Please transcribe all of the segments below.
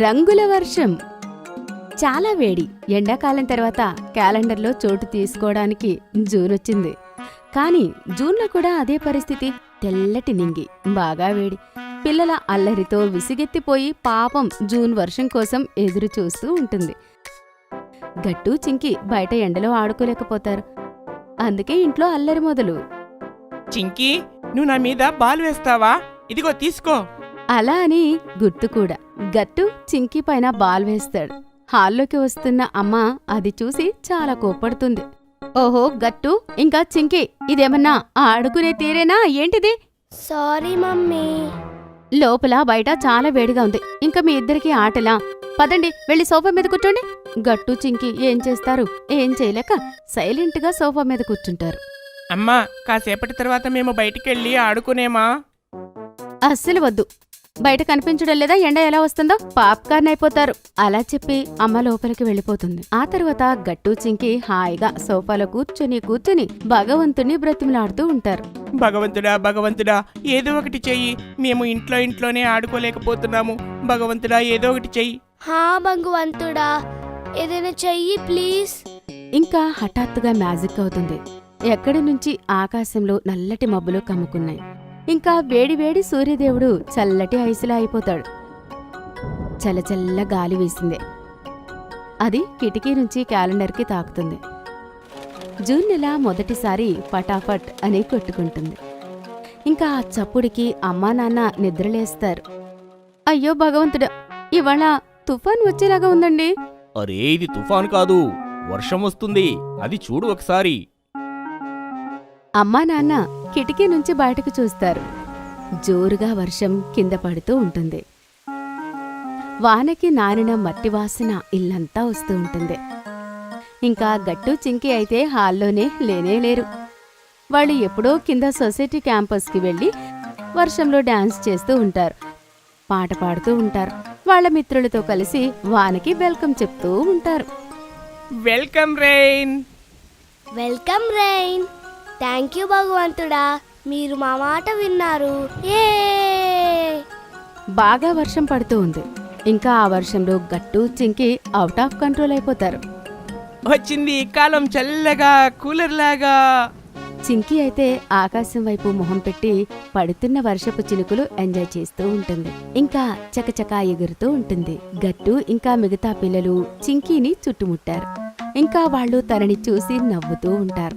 రంగుల వర్షం. చాలా వేడి. ఎండాకాలం తర్వాత క్యాలెండర్లో చోటు తీసుకోవడానికి జూన్ వచ్చింది. కానీ జూన్లో కూడా అదే పరిస్థితి. తెల్లటి నింగి, బాగా వేడి. పిల్లల అల్లరితో విసిగెత్తిపోయి పాపం జూన్ వర్షం కోసం ఎదురు చూస్తూ ఉంటుంది. గట్టు చింకి బయట ఎండలో ఆడుకోలేకపోతారు. అందుకే ఇంట్లో అల్లరి మొదలు. చింకీ, నువ్వు నా మీద బాల్ వేస్తావా? ఇదిగో తీసుకో. అలా అని గుర్తు కూడా. గట్టు చింకీ పైన బాల్ వేస్తాడు. హాల్లోకి వస్తున్న అమ్మ అది చూసి చాలా కోప్పడుతుంది. ఓహో గట్టు, ఇంకా చింకీ, ఇదేమన్నా ఆడుకునే తీరేనా ఏంటిది? Sorry mummy. లోపల బయట చాలా వేడిగా ఉంది. ఇంకా మీ ఇద్దరికి ఆటలా? పదండి, వెళ్ళి సోఫా మీద కూర్చోండి. గట్టు చింకీ ఏం చేస్తారు? ఏం చేయలేక సైలెంట్గా సోఫా మీద కూర్చుంటారు. అమ్మా, కాసేపటి తర్వాత మేము బయటికెళ్ళి ఆడుకునేమా? అస్సలు వద్దు. బయట కనిపించడం లేదా? ఎండ ఎలా వస్తుందో పాప్కార్న్ అయిపోతారు. అలా చెప్పి అమ్మ లోపలికి వెళ్ళిపోతుంది. ఆ తర్వాత గట్టు చింకి హాయిగా సోఫాలో కూర్చుని భగవంతుణ్ణి బ్రతిమలాడుతూ ఉంటారు. భగవంతుడా, భగవంతుడా, ఏదో ఒకటి చెయ్యి. మేము ఇంట్లోనే ఆడుకోలేకపోతున్నాము. భగవంతుడా, ఏదో ఒకటి చెయ్యి. హా భగవంతుడా, ఏదైనా చెయ్యి ప్లీజ్. ఇంకా హఠాత్తుగా మ్యాజిక్ అవుతుంది. ఎక్కడి నుంచి ఆకాశంలో నల్లటి మబ్బులు కమ్ముకున్నాయి. ఇంకా వేడివేడి సూర్యదేవుడు చల్లటి ఐసులా అయిపోతాడు. చల్లచల్ల గాలి వీసింది. అది కిటికీ నుంచి క్యాలెండర్కి తాకుతుంది. జూన్ నెల మొదటిసారి పటాఫట్ అని కొట్టుకుంటుంది. ఇంకా ఆ చప్పుడికి అమ్మా నాన్న నిద్రలేస్తారు. అయ్యో భగవంతుడా, ఇవాళ తుఫాన్ వచ్చేలాగా ఉందండి. అరే, ఇది తుఫాను కాదు, వర్షం వస్తుంది. అది చూడు ఒకసారి. అమ్మా నాన్న కిటికీ నుంచి బయటకు చూస్తారు. జోరుగా వర్షం కింద పడుతూ ఉంటుంది. వానకి నానిన మట్టి వాసన ఇల్లంతా వస్తూ ఉంటుంది. ఇంకా గట్టు చింకి అయితే హాల్లోనే లేనేలేరు. వాళ్ళు ఎప్పుడో కింద సొసైటీ క్యాంపస్కి వెళ్ళి వర్షంలో డాన్స్ చేస్తూ ఉంటారు, పాట పాడుతూ ఉంటారు. వాళ్ళ మిత్రులతో కలిసి వానకి వెల్కమ్ చెప్తూ ఉంటారు. Welcome rain. Welcome rain. Thank you భగవంతుడా, మీరు మా మాట విన్నారు. ఏ బాగా వర్షం పడుతూ ఉంది. ఇంకా ఆ వర్షంలో గట్టు చింకి అవుట్ ఆఫ్ కంట్రోల్ అయిపోతారు. వచ్చింది కాలం, చల్లగా కూలర్ లాగా. చింకి అయితే ఆకాశం వైపు మొహం పెట్టి పడుతున్న వర్షపు చినుకులు ఎంజాయ్ చేస్తూ ఉంటుంది. ఇంకా చకచకా ఎగురుతూ ఉంటుంది. గట్టు ఇంకా మిగతా పిల్లలు చింకీని చుట్టుముట్టారు. ఇంకా వాళ్ళు తనని చూసి నవ్వుతూ ఉంటారు.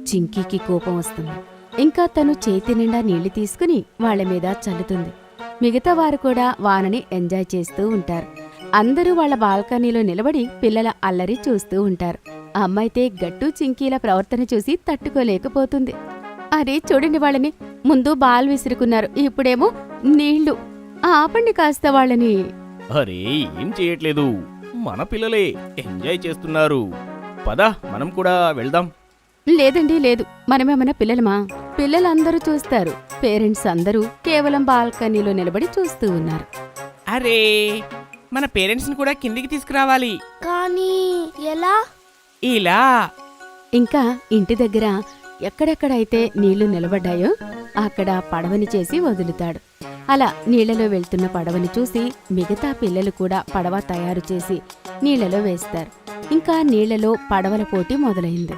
చింకీకి కోపం వస్తుంది. ఇంకా తను చేతి నిండా నీళ్లు తీసుకుని వాళ్ల మీద చల్లుతుంది. మిగతా వారు కూడా వానని ఎంజాయ్ చేస్తూ ఉంటారు. అందరూ వాళ్ల బాల్కనీలో నిలబడి పిల్లల అల్లరి చూస్తూ ఉంటారు. అమ్మైతే గట్టు చింకీల ప్రవర్తన చూసి తట్టుకోలేకపోతుంది. అరే చూడండి, వాళ్ళని ముందు బాల్ విసురుకున్నారు, ఇప్పుడేమో నీళ్లు. ఆపండి కాస్త వాళ్ళని. అరే, ఏం చేయట్లేదు, మన పిల్లలే ఎంజాయ్ చేస్తున్నారు. పద, మనం కూడా వెళ్దాం. లేదండి లేదు, మనమేమన్నా పిల్లలమా? పిల్లలందరూ చూస్తారు. పేరెంట్స్ అందరూ కేవలం బాల్కనీలో నిలబడి చూస్తూ ఉన్నారు. అరే, మన పేరెంట్స్ని కూడా కిందికి తీసుకురావాలి. కానీ ఎలా? ఇలా. ఇంకా ఇంటి దగ్గర ఎక్కడెక్కడైతే నీళ్లు నిలబడ్డాయో అక్కడ పడవని చేసి వదులుతాడు. అలా నీళ్లలో వెళ్తున్న పడవని చూసి మిగతా పిల్లలు కూడా పడవ తయారు చేసి నీళ్లలో వేస్తారు. ఇంకా నీళ్లలో పడవల పోటీ మొదలైంది.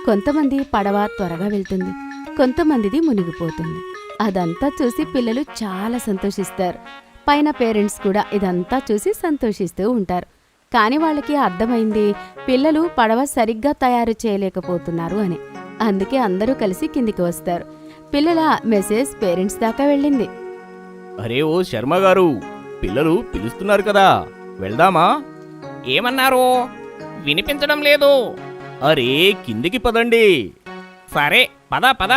కొంతమంది పడవ త్వరగా వెళ్తుంది, కొంతమందిది మునిగిపోతుంది. అదంతా చూసి పిల్లలు చాలా సంతోషిస్తారు. పైన పేరెంట్స్ కూడా ఇదంతా చూసి సంతోషిస్తూ ఉంటారు. కాని వాళ్ళకి అర్థమైంది, పిల్లలు పడవ సరిగ్గా తయారు చేయలేకపోతున్నారు అని. అందుకే అందరూ కలిసి కిందికి వస్తారు. పిల్లల మెసేజ్ పేరెంట్స్ దాకా వెళ్ళింది. అరే ఓ శర్మ గారు, పిల్లలు పిలుస్తున్నారు కదా, వెళ్దామా? ఏమన్నారు? వినిపించడం లేదు. అరే, కిందికి పదండి. సరే, పద పద.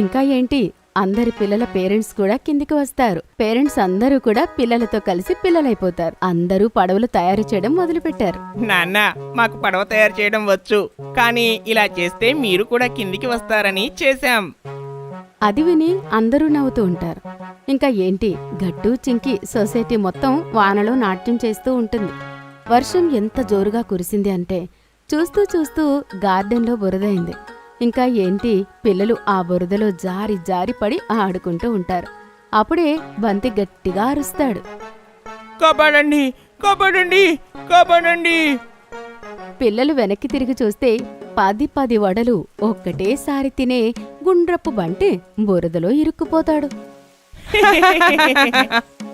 ఇంకా ఏంటి, అందరి పిల్లల పేరెంట్స్ కూడా కిందికి వస్తారు. పేరెంట్స్ అందరూ కూడా పిల్లలతో కలిసి పిల్లలైపోతారు. అందరూ పడవలు తయారు చేయడం మొదలుపెట్టారు. నాన్న, మాకు పడవ తయారు చేయడం వచ్చు, కానీ ఇలా చేస్తే మీరు కూడా కిందికి వస్తారని చేశాం. అది విని అందరూ నవ్వుతూ ఉంటారు. ఇంకా ఏంటి, గట్టు చింకి సొసైటీ మొత్తం వానలో నాట్యం చేస్తూ ఉంటుంది. వర్షం ఎంత జోరుగా కురిసింది అంటే చూస్తూ చూస్తూ గార్డెన్లో బురదైంది. ఇంకా ఏంటి, పిల్లలు ఆ బురదలో జారి జారి పడి ఆడుకుంటూ ఉంటారు. అప్పుడే బంతి గట్టిగా అరుస్తాడు. కాపాడండి, కాపాడండి, కాపాడండి. పిల్లలు వెనక్కి తిరిగి చూస్తే 10 వడలు ఒక్కటేసారి తినే గుండ్రపు బంటి బురదలో ఇరుక్కుపోతాడు.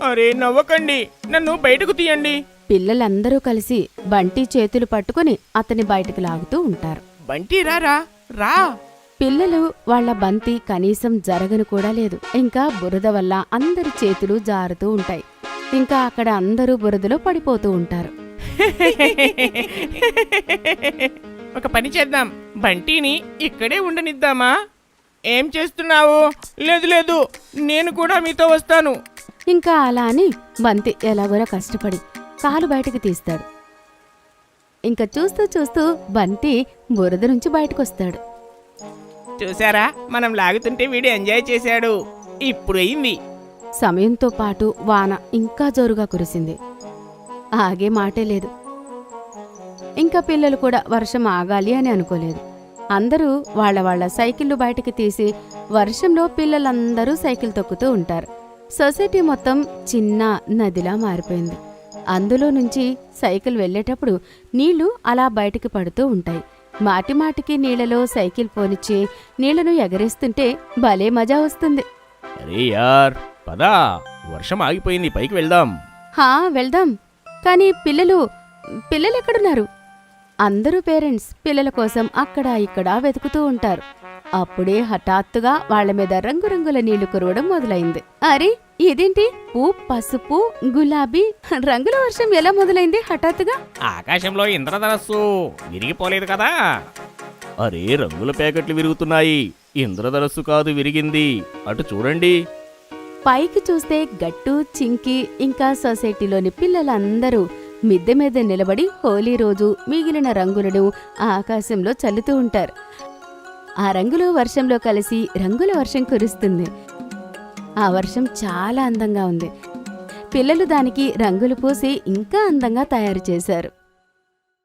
అరే నవ్వకండి, నన్ను బయటకు తీయండి. పిల్లలందరూ కలిసి బంటి చేతులు పట్టుకుని అతని బయటకు లాగుతూ ఉంటారు. బంటి రారా రా. పిల్లలు వాళ్ళ బంతి కనీసం జరగను కూడా లేదు. ఇంకా బురద వల్ల అందరి చేతులు జారుతూ ఉంటాయి. ఇంకా అక్కడ అందరూ బురదలో పడిపోతూ ఉంటారు. ఒక పని చేద్దాం, బంటిని ఇక్కడే ఉండనిద్దామా? ఏం చేస్తున్నావు? లేదు లేదు, నేను కూడా మీతో వస్తాను. ఇంకా అలా అని బంతి ఎలాగోలా కష్టపడి కాలు బయటకు తీస్తాడు. ఇంకా చూస్తూ చూస్తూ బంతి బురద నుంచి బయటకొస్తాడు. చూసారా, మనం లాగుతుంటే వీడు ఎంజాయ్ చేశాడు. ఇప్పుడు అయింది. సమయంతో పాటు వాన ఇంకా జోరుగా కురిసింది. ఆగే మాటే లేదు. ఇంకా పిల్లలు కూడా వర్షం ఆగాలి అని అనుకోలేదు. అందరూ వాళ్ళ సైకిళ్ళు బయటికి తీసి వర్షంలో పిల్లలందరూ సైకిల్ తొక్కుతూ ఉంటారు. సొసైటీ మొత్తం చిన్న నదిలా మారిపోయింది. అందులో నుంచి సైకిల్ వెళ్ళేటప్పుడు నీళ్లు అలా బయటికి పడుతూ ఉంటాయి. మాటిమాటికి నీళ్లలో సైకిల్ పోనిచ్చి నీళ్లను ఎగరేస్తుంటే భలే మజా వస్తుంది. అరే యార్, పదా, వర్షం ఆగిపోయింది, పైకి వెళ్దాం. హా వెళ్దాం. కానీ పిల్లలెక్కడున్నారు? అందరూ పేరెంట్స్ పిల్లల కోసం అక్కడ ఇక్కడ వెతుకుతూ ఉంటారు. అప్పుడే హఠాత్తుగా వాళ్ల మీద రంగురంగుల నీళ్లు కురవడం మొదలైంది. అరే ఇదేంటి? పసుపు, గులాబీ రంగుల వర్షం ఎలా మొదలైంది హఠాత్తుగా? ఆకాశంలో ఇంద్రధనస్సు విరిగిపోలేదు కదా. అరే, రంగుల ప్యాకెట్లు విరుగుతున్నాయి. ఇంద్రధనస్సు కాదు విరిగింది, అటు చూడండి. పైకి చూస్తే గట్టు, చింకి ఇంకా సొసైటీలోని పిల్లలందరూ మిద్దె మీద నిలబడి హోలీ రోజు మిగిలిన రంగులను ఆకాశంలో చల్లుతూ ఉంటారు. ఆ రంగులు వర్షంలో కలిసి రంగుల వర్షం కురుస్తుంది. ఆ వర్షం చాలా అందంగా ఉంది. పిల్లలు దానికి రంగులు పూసి ఇంకా అందంగా తయారు చేశారు.